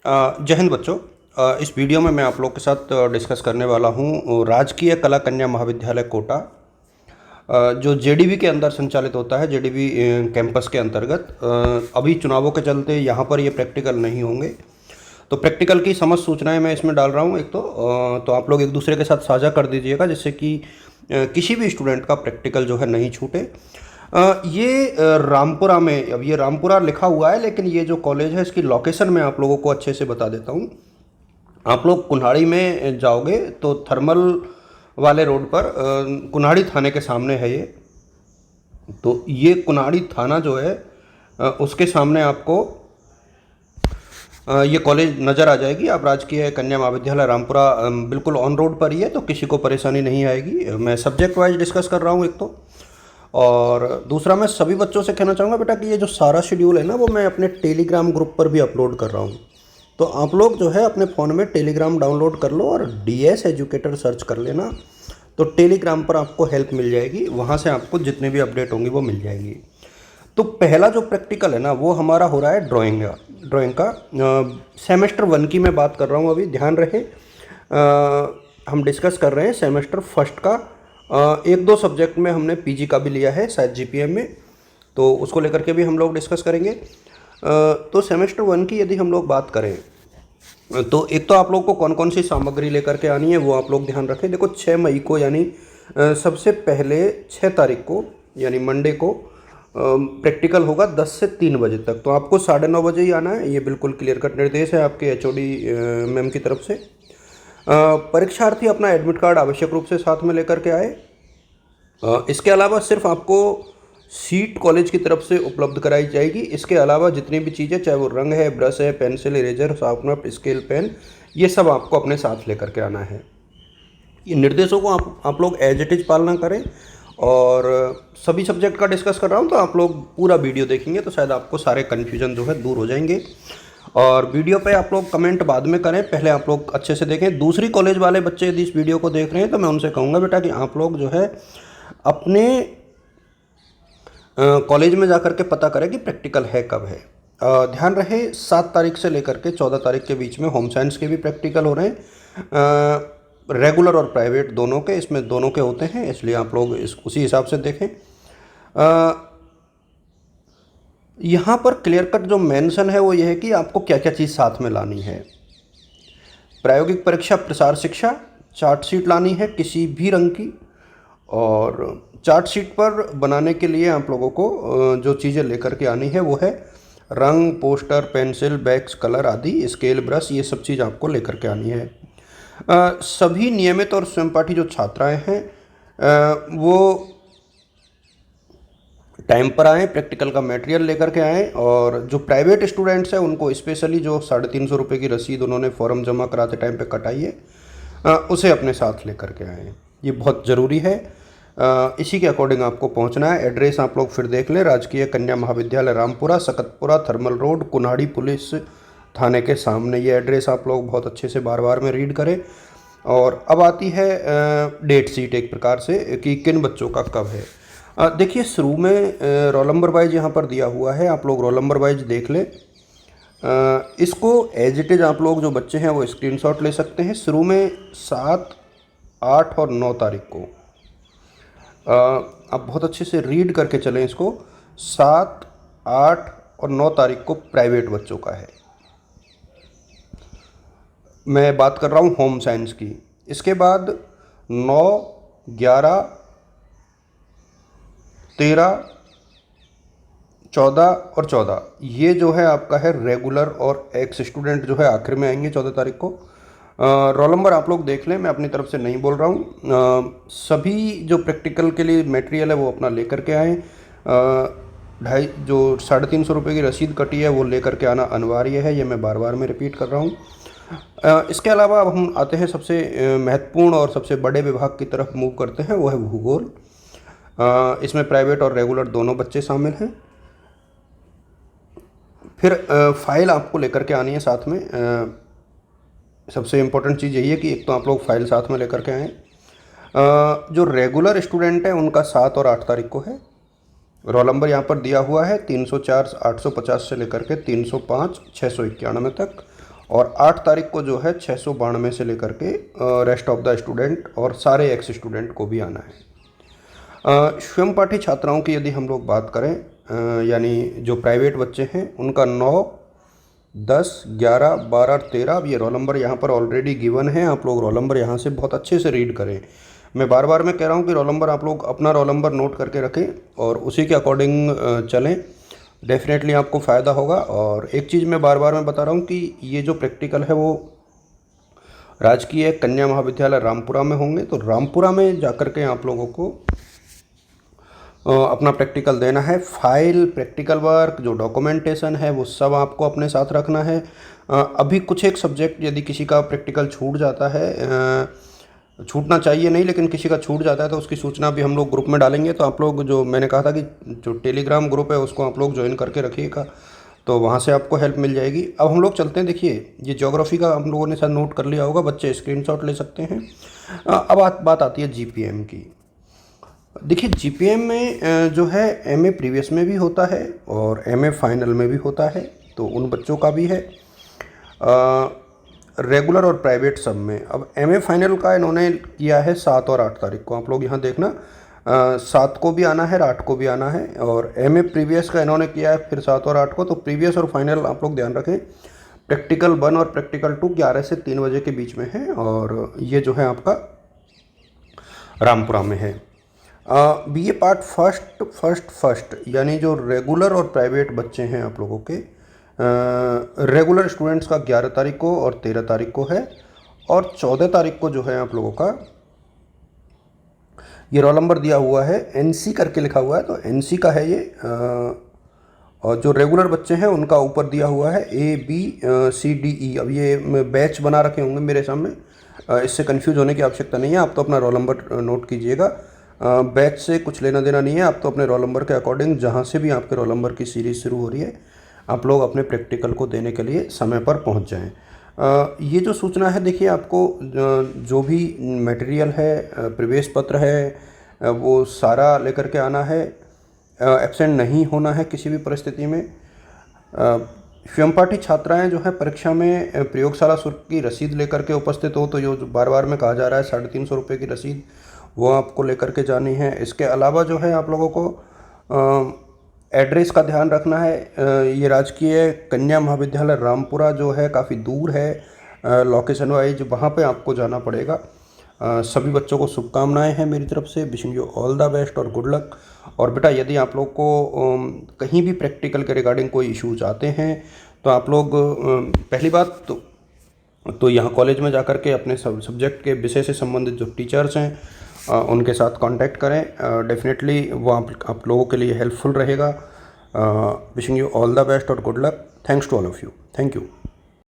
जय हिंद बच्चों। इस वीडियो में मैं आप लोग के साथ डिस्कस करने वाला हूँ राजकीय कला कन्या महाविद्यालय कोटा, जो जेडीवी के अंदर संचालित होता है, जेडीवी कैंपस के अंतर्गत। अभी चुनावों के चलते यहाँ पर ये प्रैक्टिकल नहीं होंगे, तो प्रैक्टिकल की समस्त सूचनाएं मैं इसमें डाल रहा हूँ। एक तो आप लोग एक दूसरे के साथ साझा कर दीजिएगा, जिससे कि किसी भी स्टूडेंट का प्रैक्टिकल जो है नहीं छूटे। रामपुरा में, अब ये रामपुरा लिखा हुआ है, लेकिन ये जो कॉलेज है इसकी लोकेशन मैं आप लोगों को अच्छे से बता देता हूँ। आप लोग कुल्हाड़ी में जाओगे तो थर्मल वाले रोड पर कुल्हाड़ी थाने के सामने है ये। तो ये कुल्हाड़ी थाना जो है उसके सामने आपको ये कॉलेज नज़र आ जाएगी। आप राजकीय कन्या महाविद्यालय रामपुरा बिल्कुल ऑन रोड पर ही है, तो किसी को परेशानी नहीं आएगी। मैं सब्जेक्ट वाइज डिस्कस कर रहा हूँ एक तो, और दूसरा मैं सभी बच्चों से कहना चाहूँगा बेटा कि ये जो सारा शेड्यूल है ना, वो मैं अपने टेलीग्राम ग्रुप पर भी अपलोड कर रहा हूँ। तो आप लोग जो है अपने फ़ोन में टेलीग्राम डाउनलोड कर लो और डीएस एजुकेटर सर्च कर लेना, तो टेलीग्राम पर आपको हेल्प मिल जाएगी। वहाँ से आपको जितने भी अपडेट होंगी वो मिल जाएगी। तो पहला जो प्रैक्टिकल है ना, वो हमारा हो रहा है ड्राइंग का। सेमेस्टर 1 की मैं बात कर रहा हूँ अभी, ध्यान रहे। हम डिस्कस कर रहे हैं सेमेस्टर फर्स्ट का। एक दो सब्जेक्ट में हमने पीजी का भी लिया है शायद जीपीएम में, तो उसको लेकर के भी हम लोग डिस्कस करेंगे। तो सेमेस्टर 1 की यदि हम लोग बात करें, तो एक तो आप लोग को कौन कौन सी सामग्री लेकर के आनी है वो आप लोग ध्यान रखें। देखो 6 मई को, यानी सबसे पहले 6 तारीख को यानी मंडे को प्रैक्टिकल होगा 10 से 3 बजे तक। तो आपको 9:30 बजे ही आना है, ये बिल्कुल क्लियर कट निर्देश है आपके एचओडी मैम की तरफ से। परीक्षार्थी अपना एडमिट कार्ड आवश्यक रूप से साथ में लेकर के आए। इसके अलावा सिर्फ आपको सीट कॉलेज की तरफ से उपलब्ध कराई जाएगी। इसके अलावा जितनी भी चीज़ें, चाहे वो रंग है, ब्रश है, pencil, eraser, sharpener, scale pen, ये सब आपको अपने साथ लेकर के आना है। ये निर्देशों को आप लोग एज इट इज पालना करें। और सभी सब्जेक्ट का डिस्कस कर रहा हूँ, तो आप लोग पूरा वीडियो देखेंगे तो शायद आपको सारे कन्फ्यूजन जो है दूर हो जाएंगे। और वीडियो पे आप लोग कमेंट बाद में करें, पहले आप लोग अच्छे से देखें। दूसरी कॉलेज वाले बच्चे यदि इस वीडियो को देख रहे हैं तो मैं उनसे कहूँगा बेटा कि आप लोग जो है अपने कॉलेज में जाकर के पता करें कि प्रैक्टिकल है कब है। ध्यान रहे 7 तारीख से लेकर के 14 तारीख के बीच में होम साइंस के भी प्रैक्टिकल हो रहे हैं, रेगुलर और प्राइवेट दोनों के, इसमें दोनों के होते हैं, इसलिए आप लोग उसी हिसाब से देखें। यहाँ पर क्लियर कट जो मेंशन है वो ये है कि आपको क्या क्या चीज़ साथ में लानी है। प्रायोगिक परीक्षा प्रसार शिक्षा चार्ट शीट लानी है किसी भी रंग की, और चार्ट शीट पर बनाने के लिए आप लोगों को जो चीज़ें लेकर के आनी है वो है रंग, पोस्टर, पेंसिल, बैग्स, कलर आदि, स्केल, ब्रश, ये सब चीज़ आपको लेकर के आनी है। सभी नियमित और स्वयंपाठी जो छात्राएं हैं वो टाइम पर आएँ, प्रैक्टिकल का मटेरियल लेकर के आएँ। और जो प्राइवेट स्टूडेंट्स हैं उनको स्पेशली जो 350 रुपये की रसीद उन्होंने फॉर्म जमा कराते टाइम पे कटाई है, उसे अपने साथ लेकर के आएँ, ये बहुत ज़रूरी है। इसी के अकॉर्डिंग आपको पहुंचना है। एड्रेस आप लोग फिर देख लें, राजकीय कन्या महाविद्यालय Rampura, Sakatpura, thermal road, Kunhadi police थाने के सामने। ये एड्रेस आप लोग बहुत अच्छे से बार बार में रीड करें। और अब आती है डेट शीट एक प्रकार से कि किन बच्चों का कब है। देखिए शुरू में रोल नंबर वाइज यहाँ पर दिया हुआ है, आप लोग रोल नंबर वाइज देख लें। इसको एज इट इज आप लोग जो बच्चे हैं वो स्क्रीनशॉट ले सकते हैं। शुरू में 7, 8 और 9 तारीख को आप बहुत अच्छे से रीड करके चलें इसको। 7, 8 और 9 तारीख को प्राइवेट बच्चों का है। मैं बात कर रहा हूँ होम साइंस की। इसके बाद 9, 11, 13, 14 और 14 ये जो है आपका है रेगुलर, और एक्स स्टूडेंट जो है आखिर में आएंगे 14 तारीख को। रोल नंबर आप लोग देख लें, मैं अपनी तरफ से नहीं बोल रहा हूँ। सभी जो प्रैक्टिकल के लिए मटेरियल है वो अपना लेकर के आएँ। 350 रुपये की रसीद कटी है वो लेकर के आना अनिवार्य है, ये मैं बार बार में रिपीट कर रहा हूँ। इसके अलावा अब हम आते हैं सबसे महत्वपूर्ण और सबसे बड़े विभाग की तरफ मूव करते हैं, वो है भूगोल। इसमें प्राइवेट और रेगुलर दोनों बच्चे शामिल हैं। फिर फाइल आपको लेकर के आनी है साथ में। सबसे इम्पोर्टेंट चीज़ यही है कि एक तो आप लोग फाइल साथ में लेकर के आएँ। जो रेगुलर स्टूडेंट हैं उनका 7 और 8 तारीख को है। रोल नंबर यहाँ पर दिया हुआ है 304 850 से लेकर के 305 691 तक। और 8 तारीख को जो है 692 से लेकर के रेस्ट ऑफ द स्टूडेंट और सारे एक्स स्टूडेंट को भी आना है। स्वयं पाठी छात्राओं की यदि हम लोग बात करें, यानी जो प्राइवेट बच्चे हैं उनका 9, 10, 11, 12, 13, अब ये रोल नंबर यहाँ पर ऑलरेडी गिवन है। आप लोग रोल नंबर यहाँ से बहुत अच्छे से रीड करें। मैं बार बार मैं कह रहा हूँ कि रोल नंबर आप लोग अपना रोल नंबर नोट करके रखें और उसी के अकॉर्डिंग चलें। डेफिनेटली आपको फ़ायदा होगा। और एक चीज़ मैं बार बार मैं बता रहा हूँ कि ये जो प्रैक्टिकल है वो राजकीय कन्या महाविद्यालय रामपुरा में होंगे। तो रामपुरा में जाकर के आप लोगों को अपना प्रैक्टिकल देना है। फाइल, प्रैक्टिकल वर्क, जो डॉक्यूमेंटेशन है वो सब आपको अपने साथ रखना है। अभी कुछ एक सब्जेक्ट यदि किसी का प्रैक्टिकल छूट जाता है, छूटना चाहिए नहीं लेकिन किसी का छूट जाता है तो उसकी सूचना भी हम लोग ग्रुप में डालेंगे। तो आप लोग, जो मैंने कहा था कि जो टेलीग्राम ग्रुप है उसको आप लोग ज्वाइन करके रखिएगा, तो वहाँ से आपको हेल्प मिल जाएगी। अब हम लोग चलते हैं। देखिए, ये ज्योग्राफी का हम लोगों ने शायद नोट कर लिया होगा, बच्चे स्क्रीनशॉट ले सकते हैं। अब बात आती है जीपीएम की। देखिए, जीपीएम में जो है एमए प्रीवियस में भी होता है और एमए फाइनल में भी होता है, तो उन बच्चों का भी है रेगुलर और प्राइवेट सब में। अब एमए फाइनल का इन्होंने किया है 7 और 8 तारीख को। आप लोग यहाँ देखना, 7 को भी आना है, 8 को भी आना है। और एमए प्रीवियस का इन्होंने किया है फिर 7 और 8 को। तो प्रीवियस और फाइनल आप लोग ध्यान रखें। प्रैक्टिकल 1 और प्रैक्टिकल 2 11 से 3 बजे के बीच में है और ये जो है आपका रामपुरा में है। बीए पार्ट फर्स्ट यानी जो रेगुलर और प्राइवेट बच्चे हैं आप लोगों के, रेगुलर स्टूडेंट्स का 11 तारीख को और 13 तारीख को है। और 14 तारीख को जो है आप लोगों का ये रोल नंबर दिया हुआ है, एनसी करके लिखा हुआ है, तो एनसी का है ये। और जो रेगुलर बच्चे हैं उनका ऊपर दिया हुआ है ABCDE। अब ये बैच बना रखे होंगे मेरे सामने, इससे कंफ्यूज होने की आवश्यकता नहीं है। आप तो अपना रोल नंबर नोट कीजिएगा। बैच से कुछ लेना देना नहीं है। आप तो अपने रोल नंबर के अकॉर्डिंग, जहाँ से भी आपके रोल नंबर की सीरीज़ शुरू हो रही है, आप लोग अपने प्रैक्टिकल को देने के लिए समय पर पहुँच जाएँ। ये जो सूचना है, देखिए आपको जो भी मटेरियल है, प्रवेश पत्र है, वो सारा लेकर के आना है। एब्सेंट नहीं होना है किसी भी परिस्थिति में। स्वयं पाठी छात्राएं जो है परीक्षा में प्रयोगशाला शुल्क की रसीद लेकर के उपस्थित हो। तो ये जो बार बार में कहा जा रहा है 350 रुपये की रसीद, वो आपको लेकर के जानी है। इसके अलावा जो है आप लोगों को एड्रेस का ध्यान रखना है। ये राजकीय कन्या महाविद्यालय रामपुरा जो है काफ़ी दूर है लोकेशन वाइज, वहाँ पे आपको जाना पड़ेगा। सभी बच्चों को शुभकामनाएं हैं मेरी तरफ से। Wishing you all the best और गुड लक। और बेटा, यदि आप लोग को कहीं भी प्रैक्टिकल के रिगार्डिंग कोई इश्यूज आते हैं तो आप लोग पहली बात तो यहाँ कॉलेज में जाकर के अपने सब्जेक्ट के विषय से संबंधित जो टीचर्स हैं उनके साथ कांटेक्ट करें। डेफिनेटली वो आप लोगों के लिए हेल्पफुल रहेगा। Wishing you all the best और good luck. Thanks to all of you. Thank you.